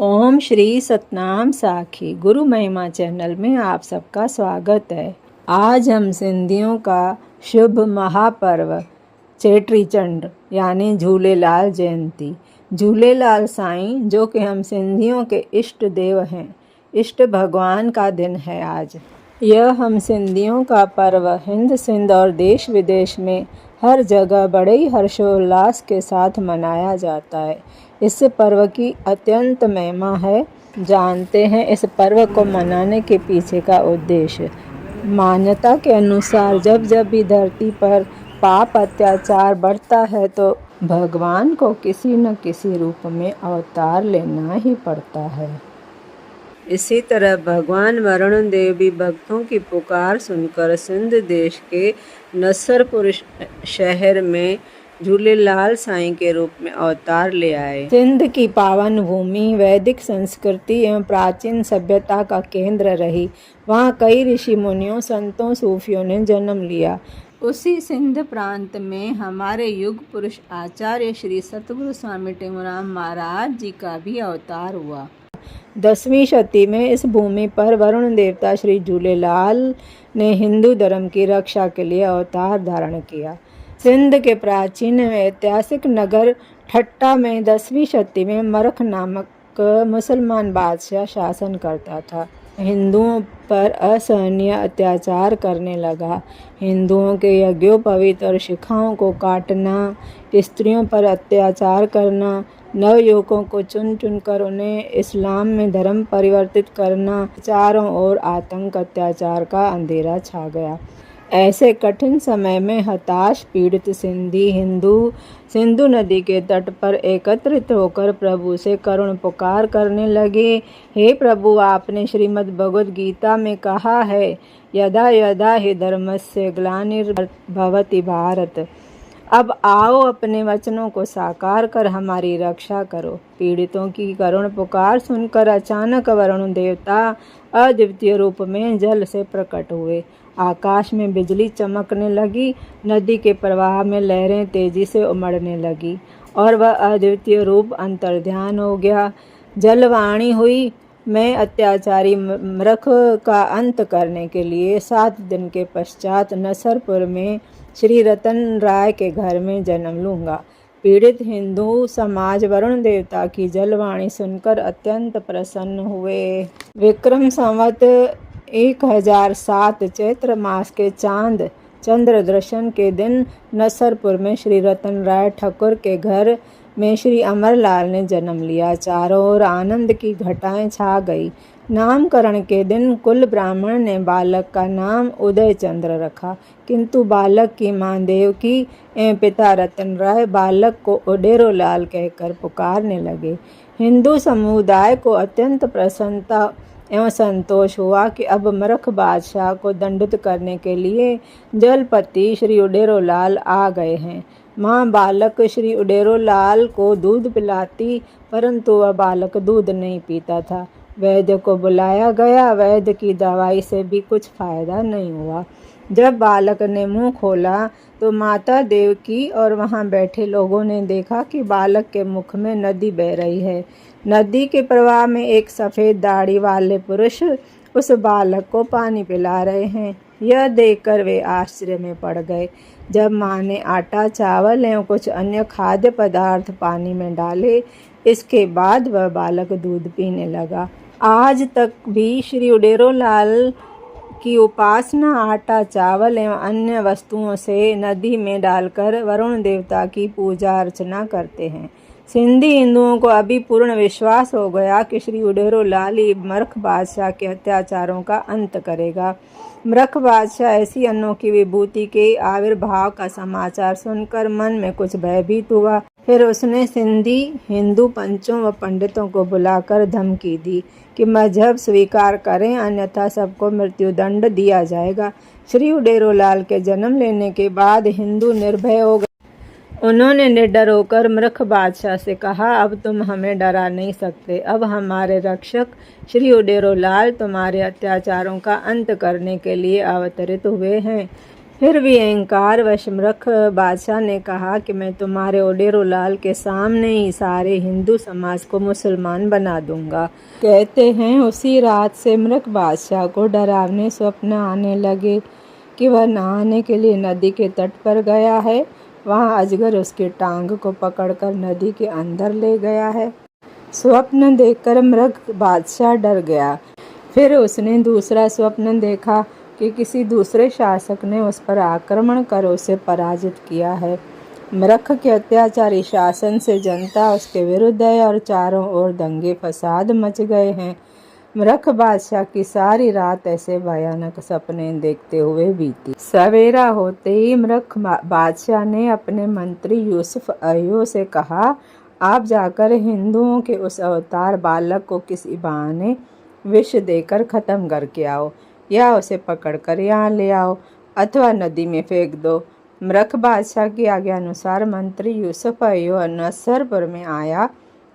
ओम श्री सतनाम साखी गुरु महिमा चैनल में आप सबका स्वागत है। आज हम सिंधियों का शुभ महापर्व चेटी चंड यानी झूलेलाल जयंती, झूलेलाल साईं जो कि हम सिंधियों के इष्ट देव हैं, इष्ट भगवान का दिन है आज। यह हम सिंधियों का पर्व हिंद सिंध और देश विदेश में हर जगह बड़े ही हर्षोल्लास के साथ मनाया जाता है। इस पर्व की अत्यंत महिमा है। जानते हैं इस पर्व को मनाने के पीछे का उद्देश्य। मान्यता के अनुसार जब जब भी धरती पर पाप अत्याचार बढ़ता है तो भगवान को किसी न किसी रूप में अवतार लेना ही पड़ता है। इसी तरह भगवान वरुण देव भी भक्तों की पुकार सुनकर सिंध देश के नसरपुर शहर में झूलेलाल साईं के रूप में अवतार ले आए। सिंध की पावन भूमि वैदिक संस्कृति एवं प्राचीन सभ्यता का केंद्र रही। वहाँ कई ऋषि मुनियों, संतों, सूफियों ने जन्म लिया। उसी सिंध प्रांत में हमारे युग पुरुष आचार्य श्री सतगुरु स्वामी टेमुराम महाराज जी का भी अवतार हुआ। 10वीं शती में इस भूमि पर वरुण देवता श्री झूलेलाल ने हिंदू धर्म की रक्षा के लिए अवतार धारण किया। सिंध के प्राचीन ऐतिहासिक नगर ठट्टा में 10वीं शती में मरख नामक मुसलमान बादशाह शासन करता था। हिंदुओं पर असहनीय अत्याचार करने लगा। हिंदुओं के यज्ञोपवीत और शिखाओं को काटना, स्त्रियों पर अत्याचार करना, नवयुवकों को चुन चुनकर उन्हें इस्लाम में धर्म परिवर्तित करना, चारों ओर आतंक अत्याचार का अंधेरा छा गया। ऐसे कठिन समय में हताश पीड़ित सिंधी हिंदू सिंधु नदी के तट पर एकत्रित होकर प्रभु से करुण पुकार करने लगे। हे प्रभु, आपने श्रीमद् भगवद गीता में कहा है, यदा यदा हि धर्मस्य ग्लानिर्भवति भारत। अब आओ अपने वचनों को साकार कर हमारी रक्षा करो। पीड़ितों की करुण पुकार सुनकर अचानक वरुण देवता अद्वितीय रूप में जल से प्रकट हुए। आकाश में बिजली चमकने लगी, नदी के प्रवाह में लहरें तेजी से उमड़ने लगी और वह अद्वितीय रूप अंतर्ध्यान हो गया। जलवाणी हुई, मैं अत्याचारी मृख का अंत करने के लिए 7 दिन के पश्चात नसरपुर में श्री रतन राय के घर में जन्म लूँगा। पीड़ित हिंदू समाज वरुण देवता की जलवाणी सुनकर अत्यंत प्रसन्न हुए। विक्रम संवत 1007 चैत्र मास के चंद्र दर्शन के दिन नसरपुर में श्री रतन राय ठाकुर के घर में श्री अमरलाल ने जन्म लिया। चारों ओर आनंद की घटाएं छा गई। नामकरण के दिन कुल ब्राह्मण ने बालक का नाम उदय चंद्र रखा, किंतु बालक की मां देवकी एवं पिता रतन राय बालक को उडेरो लाल कहकर पुकारने लगे। हिंदू समुदाय को अत्यंत प्रसन्नता एवं संतोष हुआ कि अब मरख बादशाह को दंडित करने के लिए जलपति श्री उडेरो लाल आ गए हैं। माँ बालक श्री उडेरो लाल को दूध पिलाती, परंतु वह बालक दूध नहीं पीता था। वैद्य को बुलाया गया। वैद्य की दवाई से भी कुछ फायदा नहीं हुआ। जब बालक ने मुंह खोला तो माता देवकी और वहां बैठे लोगों ने देखा कि बालक के मुख में नदी बह रही है। नदी के प्रवाह में एक सफ़ेद दाढ़ी वाले पुरुष उस बालक को पानी पिला रहे हैं। यह देखकर वे आश्चर्य में पड़ गए। जब माँ ने आटा, चावल एवं कुछ अन्य खाद्य पदार्थ पानी में डाले, इसके बाद वह बालक दूध पीने लगा। आज तक भी श्री उडेरो लाल की उपासना आटा, चावल एवं अन्य वस्तुओं से नदी में डालकर वरुण देवता की पूजा अर्चना करते हैं। सिंधी हिंदुओं को अभी पूर्ण विश्वास हो गया कि श्री उडेरो लाल ही मरख बादशाह के अत्याचारों का अंत करेगा। मरख बादशाह ऐसी अनोखी विभूति के आविर्भाव का समाचार सुनकर मन में कुछ भयभीत हुआ। फिर उसने सिंधी हिंदू पंचों व पंडितों को बुलाकर धमकी दी कि मजहब स्वीकार करें, अन्यथा सबको मृत्युदंड दिया जाएगा। श्री उडेरो लाल के जन्म लेने के बाद हिंदू निर्भय हो गए। उन्होंने निडर होकर मृख बादशाह से कहा, अब तुम हमें डरा नहीं सकते। अब हमारे रक्षक श्री उडेरो लाल तुम्हारे अत्याचारों का अंत करने के लिए अवतरित हुए हैं। फिर भी अहंकार वश मृख बादशाह ने कहा कि मैं तुम्हारे ओडेरो लाल के सामने ही सारे हिंदू समाज को मुसलमान बना दूंगा। कहते हैं उसी रात से मृख बादशाह को डरावने स्वप्न आने लगे कि वह नहाने के लिए नदी के तट पर गया है। वहाँ अजगर उसकी टांग को पकड़कर नदी के अंदर ले गया है। स्वप्न देखकर मृग बादशाह डर गया। फिर उसने दूसरा स्वप्न देखा कि किसी दूसरे शासक ने उस पर आक्रमण कर उसे पराजित किया है। मृख के अत्याचारी शासन से जनता उसके विरुद्ध है और चारों ओर दंगे फसाद मच गए हैं। मृख बादशाह की सारी रात ऐसे भयानक सपने देखते हुए बीती। सवेरा होते ही मृख बादशाह ने अपने मंत्री यूसुफ अय्यूब से कहा, आप जाकर हिंदुओं के उस अवतार बालक को किसी बहाने विष देकर ख़त्म करके आओ, या उसे पकड़कर यहाँ ले आओ अथवा नदी में फेंक दो। मृख बादशाह की आज्ञानुसार मंत्री यूसुफ अय्यूब नसरपुर में आया।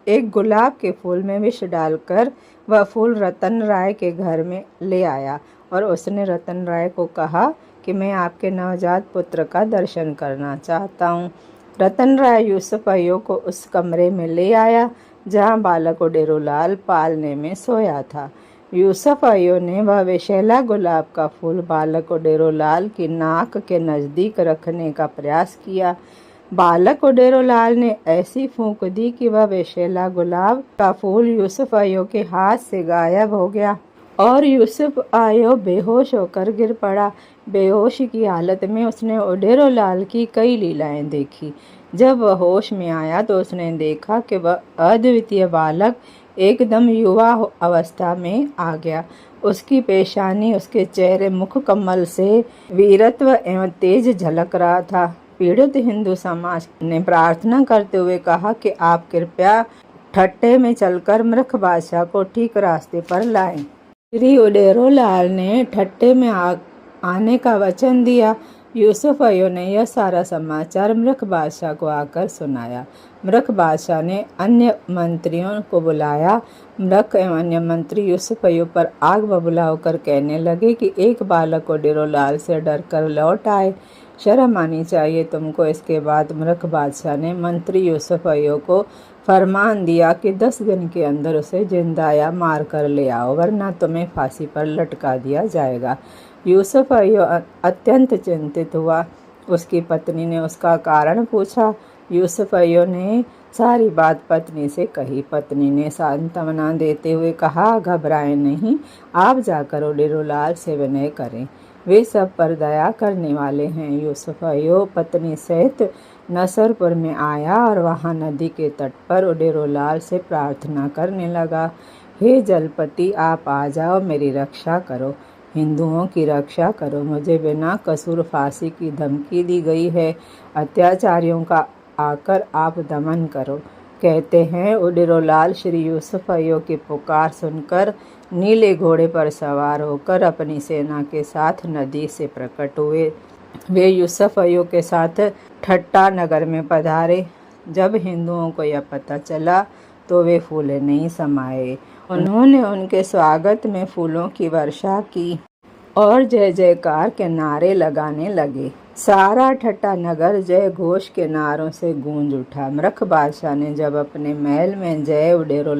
एक गुलाब के फूल में विष डालकर वह फूल रतन राय के घर में ले आया और उसने रतन राय को कहा कि मैं आपके नवजात पुत्र का दर्शन करना चाहता हूँ। रतन राय यूसुफ अय्यूब को उस कमरे में ले आया जहाँ बालक ओडेरो लाल पालने में सोया था। यूसुफ अय्यूब ने वह विषैला गुलाब का फूल बालक ओडेरो लाल की नाक के नज़दीक रखने का प्रयास किया। बालक ओडेरो लाल ने ऐसी फूंक दी कि वह विषैला गुलाब का फूल यूसुफ अय्यूब के हाथ से गायब हो गया और यूसुफ अय्यूब बेहोश होकर गिर पड़ा। बेहोशी की हालत में उसने ओडेरो लाल की कई लीलाएं देखी। जब वह होश में आया तो उसने देखा कि वह अद्वितीय बालक एकदम युवा अवस्था में आ गया। उसकी पेशानी, उसके चेहरे, मुख कमल से वीरत्व एवं तेज झलक रहा था। पीड़ित हिंदू समाज ने प्रार्थना करते हुए कहा कि आप कृपया ठट्टे में चलकर मृख बादशाह को ठीक रास्ते पर लाएं। श्री ओडेरो लाल ने ठट्टे में आने का वचन दिया। यूसुफ अय्यूब ने यह सारा समाचार मृख बादशाह को आकर सुनाया। मृख बादशाह ने अन्य मंत्रियों को बुलाया। मृख एवं अन्य मंत्री यूसुफ अय्यूब पर आग बबूला होकर कहने लगे कि एक बालक ओडेरो लाल से डरकर लौट आए, शर्म आनी चाहिए तुमको। इसके बाद मृख बादशाह ने मंत्री यूसुफ अय्यूब को फरमान दिया कि 10 दिन के अंदर उसे जिंदा या मार कर ले आओ, वरना तुम्हें फांसी पर लटका दिया जाएगा। यूसुफ अय्यूब अत्यंत चिंतित हुआ। उसकी पत्नी ने उसका कारण पूछा। यूसुफ अय्यूब ने सारी बात पत्नी से कही। पत्नी ने सांत्वना देते हुए कहा, घबराएं नहीं, आप जाकर ओडेरो लाल से विनय करें, वे सब पर दया करने वाले हैं। यूसुफ अय्यूब पत्नी सहित नसरपुर में आया और वहाँ नदी के तट पर ओडेरो लाल से प्रार्थना करने लगा, हे जलपति, आप आ जाओ, मेरी रक्षा करो, हिंदुओं की रक्षा करो। मुझे बिना कसूर फांसी की धमकी दी गई है, अत्याचारियों का आकर आप दमन करो। कहते हैं ओडेरो लाल श्री यूसुफ अय्यूब की पुकार सुनकर नीले घोड़े पर सवार होकर अपनी सेना के साथ नदी से प्रकट हुए। वे यूसुफ अय्यूब के साथ ठट्टा नगर में पधारे। जब हिंदुओं को यह पता चला तो वे फूले नहीं समाये। उन्होंने उनके स्वागत में फूलों की वर्षा की और जय जयकार के नारे लगाने लगे। सारा ठट्टा नगर जय घोष के नारों से गूंज उठा। मृख बादशाह ने जब अपने महल में जय ओडेरो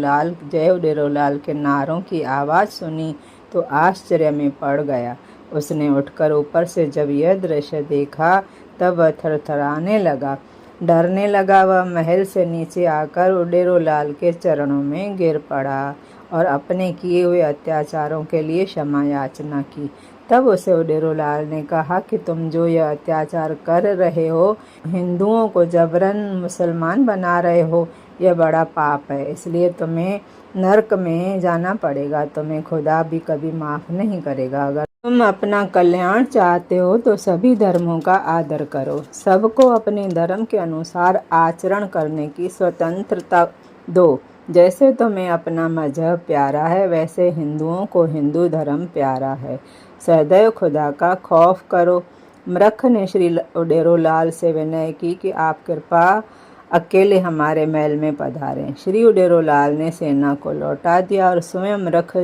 लाल के नारों की आवाज़ सुनी तो आश्चर्य में पड़ गया। उसने उठकर ऊपर से जब यह दृश्य देखा तब वह थरथराने लगा, डरने लगा। वह महल से नीचे आकर ओडेरो लाल के चरणों में गिर पड़ा और अपने किए हुए अत्याचारों के लिए क्षमा याचना की। तब उसे ओडेरो लाल ने कहा कि तुम जो यह अत्याचार कर रहे हो, हिंदुओं को जबरन मुसलमान बना रहे हो, यह बड़ा पाप है, इसलिए तुम्हें नरक में जाना पड़ेगा। तुम्हें खुदा भी कभी माफ़ नहीं करेगा। अगर तुम अपना कल्याण चाहते हो तो सभी धर्मों का आदर करो, सबको अपने धर्म के अनुसार आचरण करने की स्वतंत्रता दो। जैसे तुम्हें अपना मजहब प्यारा है वैसे हिंदुओं को हिंदू धर्म प्यारा है। सदैव खुदा का खौफ करो। मृख ने श्री ओडेरो लाल से विनय की कि आप कृपा अकेले हमारे महल में पधारें। श्री ओडेरो लाल ने सेना को लौटा दिया और स्वयं मृख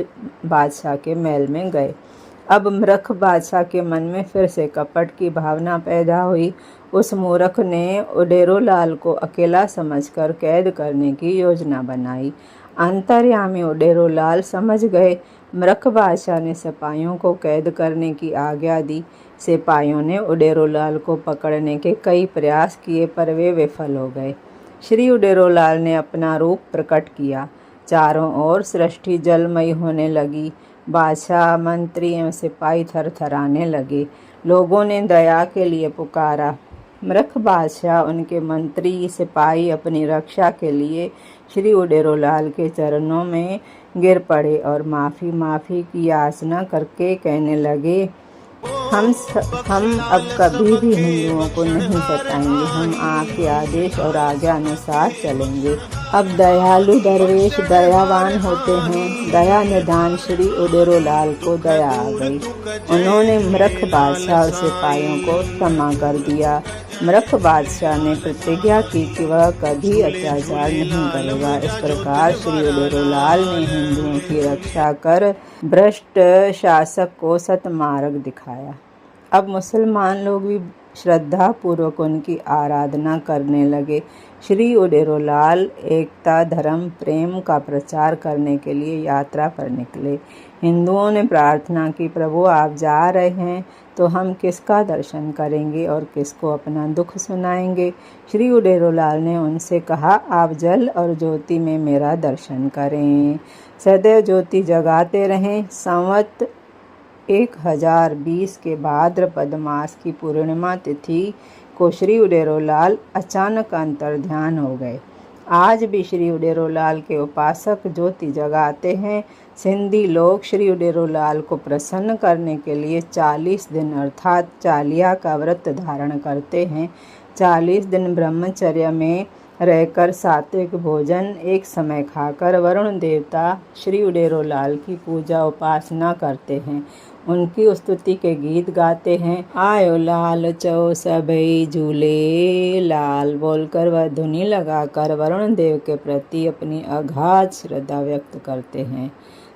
बादशाह के महल में गए। अब मृख बादशाह के मन में फिर से कपट की भावना पैदा हुई। उस मूर्ख ने उडेरोलाल को अकेला समझकर कैद करने की योजना बनाई। अंतर्यामी उडेरोलाल समझ गए। मृख बादशाह ने सिपाहियों को कैद करने की आज्ञा दी। सिपाहियों ने उडेरोलाल को पकड़ने के कई प्रयास किए पर वे विफल हो गए। श्री उडेरोलाल ने अपना रूप प्रकट किया। चारों ओर सृष्टि जलमयी होने लगी। बादशाह, मंत्री एवं सिपाही थरथराने लगे। लोगों ने दया के लिए पुकारा। मृख बादशाह, उनके मंत्री, सिपाही अपनी रक्षा के लिए श्री उडेरोलाल के चरणों में गिर पड़े और माफ़ी की याचना करके कहने लगे, हम अब कभी भी हिंदुओं को नहीं सताएंगे। हम आपके आदेश और आज्ञा अनुसार चलेंगे। अब दयालु दरवेश दयावान होते हैं। दया निधान श्री उडेरोलाल को दया आ गई। उन्होंने मृख बादशाह और सिपाहियों को क्षमा कर दिया। मृख बादशाह ने प्रतिज्ञा की कि वह कभी अत्याचार नहीं करेगा। इस प्रकार श्री उडेरोलाल ने हिंदुओं की रक्षा कर भ्रष्ट शासक को सतमार्ग दिखाया। अब मुसलमान लोग भी श्रद्धा पूर्वक उनकी आराधना करने लगे। श्री उडेरोलाल एकता, धर्म, प्रेम का प्रचार करने के लिए यात्रा पर निकले। हिंदुओं ने प्रार्थना की, प्रभु आप जा रहे हैं तो हम किसका दर्शन करेंगे और किसको अपना दुख सुनाएंगे। श्री उडेरोलाल ने उनसे कहा, आप जल और ज्योति में मेरा दर्शन करें, सदैव ज्योति जगाते रहें। संवत 1020 के भाद्रपद मास की पूर्णिमा तिथि को श्री उडेरोलाल अचानक अंतर्ध्यान हो गए। आज भी श्री उडेरोलाल के उपासक ज्योति जगाते हैं। सिंधी लोग श्री उडेरोलाल को प्रसन्न करने के लिए 40 दिन अर्थात चालिया का व्रत धारण करते हैं। 40 दिन ब्रह्मचर्य में रहकर सात्विक भोजन एक समय खाकर वरुण देवता श्री उडेरोलाल की पूजा उपासना करते हैं। उनकी स्तुति के गीत गाते हैं। आयो लाल चौ सबई झूले लाल बोलकर वह धुनी लगाकर वरुण देव के प्रति अपनी अगाध श्रद्धा व्यक्त करते हैं।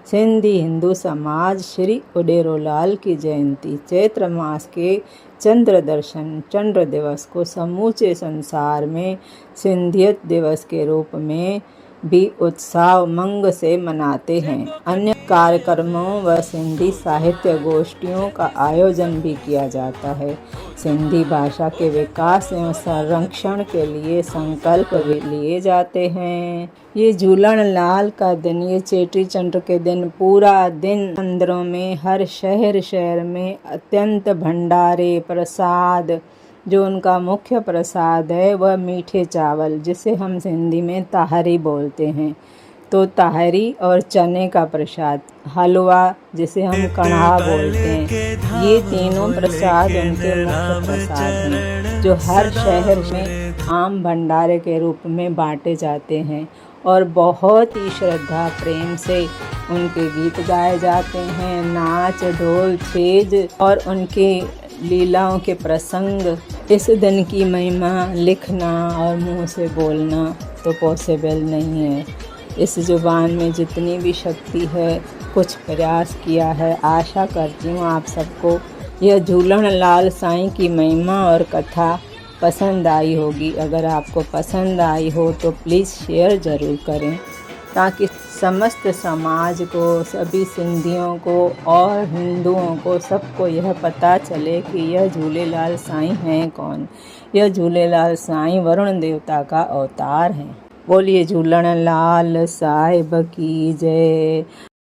सिंधी हिंदू समाज श्री उडेरोलाल की जयंती चैत्र मास के चंद्र दिवस को समूचे संसार में सिंधियत दिवस के रूप में भी उत्साह उमंग से मनाते हैं। अन्य कार्यक्रमों व सिंधी साहित्य गोष्ठियों का आयोजन भी किया जाता है। सिंधी भाषा के विकास एवं संरक्षण के लिए संकल्प भी लिए जाते हैं। ये झूलन लाल का दिन, ये चेटी चंड के दिन पूरा दिन मंदिरों में हर शहर में अत्यंत भंडारे प्रसाद, जो उनका मुख्य प्रसाद है वह मीठे चावल, जिसे हम हिंदी में ताहरी बोलते हैं, तो ताहरी और चने का प्रसाद, हलवा जिसे हम कढ़ा बोलते हैं, ये तीनों प्रसाद उनके मुख्य प्रसाद हैं, जो हर शहर में आम भंडारे के रूप में बांटे जाते हैं और बहुत ही श्रद्धा प्रेम से उनके गीत गाए जाते हैं। नाच ढोल छेज और उनके लीलाओं के प्रसंग, इस दिन की महिमा लिखना और मुंह से बोलना तो पॉसिबल नहीं है। इस जुबान में जितनी भी शक्ति है, कुछ प्रयास किया है। आशा करती हूँ आप सबको यह झूलन लाल साईं की महिमा और कथा पसंद आई होगी। अगर आपको पसंद आई हो तो प्लीज़ शेयर ज़रूर करें, ताकि समस्त समाज को, सभी सिंधियों को और हिंदुओं को, सबको यह पता चले कि यह झूलेलाल साईं हैं कौन। यह झूलेलाल साईं वरुण देवता का अवतार हैं। बोलिए झूलन लाल साहिब की जय।